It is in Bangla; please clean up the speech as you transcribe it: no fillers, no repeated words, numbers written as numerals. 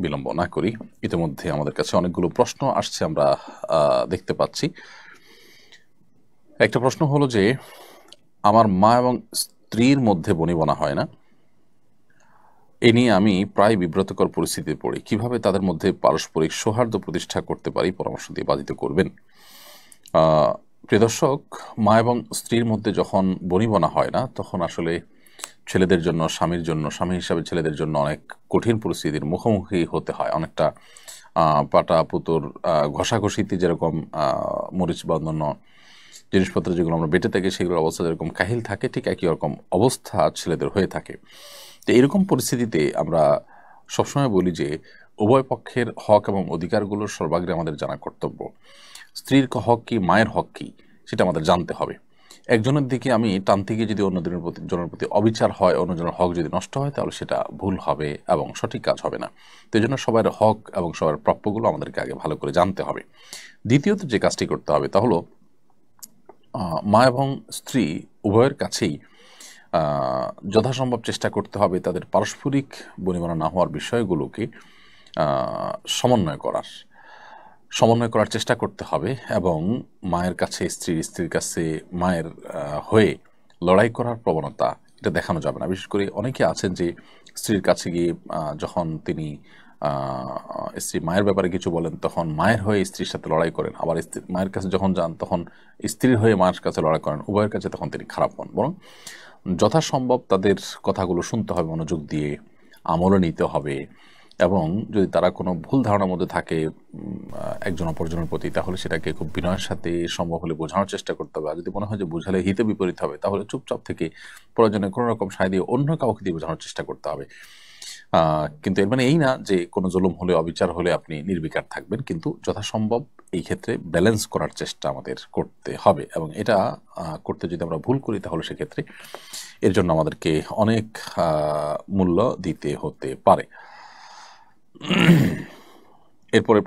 বিলম্ব না করি। ইতিমধ্যে আমাদের কাছে অনেকগুলো প্রশ্ন আসছে, আমরা দেখতে পাচ্ছি। একটা প্রশ্ন হলো যে, আমার মা এবং স্ত্রীর মধ্যে বনিবনা হয় না, এ নিয়ে আমি প্রায় বিব্রতকর পরিস্থিতিতে পড়ি। কিভাবে তাদের মধ্যে পারস্পরিক সৌহার্দ্য প্রতিষ্ঠা করতে পারি, পরামর্শ দিয়ে বাধিত করবেন। প্রিয় দর্শক, মা এবং স্ত্রীর মধ্যে যখন বনিবনা হয় না, তখন আসলে ছেলেদের জন্য, স্বামীর জন্য, স্বামী হিসাবে ছেলেদের জন্য অনেক কঠিন পরিস্থিতির মুখোমুখি হতে হয়। অনেকটা পাটা পুতুর ঘষাঘষিতে যেরকম মরিচ বা অন্যান্য জিনিসপত্র যেগুলো আমরা বেটে থাকি, সেগুলোর অবস্থা যেরকম কাহিল থাকে, ঠিক একই রকম অবস্থা ছেলেদের হয়ে থাকে। তো এরকম পরিস্থিতিতে আমরা সবসময় বলি যে, উভয় পক্ষের হক এবং অধিকারগুলোর সর্বাগ্রে আমাদের জানা কর্তব্য। স্ত্রীর হক কি, মায়ের হক কি, সেটা আমাদের জানতে হবে। একজনের দিকে আমি টানতে গিয়ে যদি অন্যজনের প্রতি অবিচার হয়, অন্যজনের হক যদি নষ্ট হয়, তাহলে সেটা ভুল হবে এবং সঠিক কাজ হবে না। তো এই জন্য সবার হক এবং সবার প্রাপ্যগুলো আমাদেরকে আগে ভালো করে জানতে হবে। দ্বিতীয়ত যে কাজটি করতে হবে তা হলো, মা এবং স্ত্রী উভয়ের কাছেই যথাসম্ভব চেষ্টা করতে হবে তাদের পারস্পরিক বনিবনা না হওয়ার বিষয়গুলোকে সমন্বয় করার চেষ্টা করতে হবে, এবং মায়ের কাছে স্ত্রীর, স্ত্রীর কাছে মায়ের হয়ে লড়াই করার প্রবণতা এটা দেখানো যাবে না। বিশেষ করে অনেকে আছেন যে স্ত্রীর কাছে গিয়ে যখন তিনি স্ত্রী মায়ের ব্যাপারে কিছু বলেন, তখন মায়ের হয়ে স্ত্রীর সাথে লড়াই করেন, আবার মায়ের কাছে যখন যান তখন স্ত্রীর হয়ে মায়ের কাছে লড়াই করেন। উভয়ের কাছে তখন তিনি খারাপ হন। বরং যথাসম্ভব তাদের কথাগুলো শুনতে হবে, মনোযোগ দিয়ে আমলে নিতে হবে, এবং যদি তারা কোনো ভুল ধারণার মধ্যে থাকে একজন অপরজনের প্রতি, তাহলে সেটাকে খুব বিনয়ের সাথে সম্ভব হলে বোঝানোর চেষ্টা করতে হবে। আর যদি মনে হয় যে বোঝালে হিতে বিপরীত হবে, তাহলে চুপচাপ থেকে প্রয়োজনে কোনো রকম সায় দিয়ে অন্য কাউকে দিয়ে বোঝানোর চেষ্টা করতে হবে। কিন্তু এর মানে এই না যে কোনো জুলুম হলে, অবিচার হলে আপনি নির্বিকার থাকবেন, কিন্তু যথাসম্ভব এই ক্ষেত্রে ব্যালেন্স করার চেষ্টা আমাদের করতে হবে। এবং এটা করতে যদি আমরা ভুল করি, তাহলে সেক্ষেত্রে এর জন্য আমাদেরকে অনেক মূল্য দিতে হতে পারে। এরপরে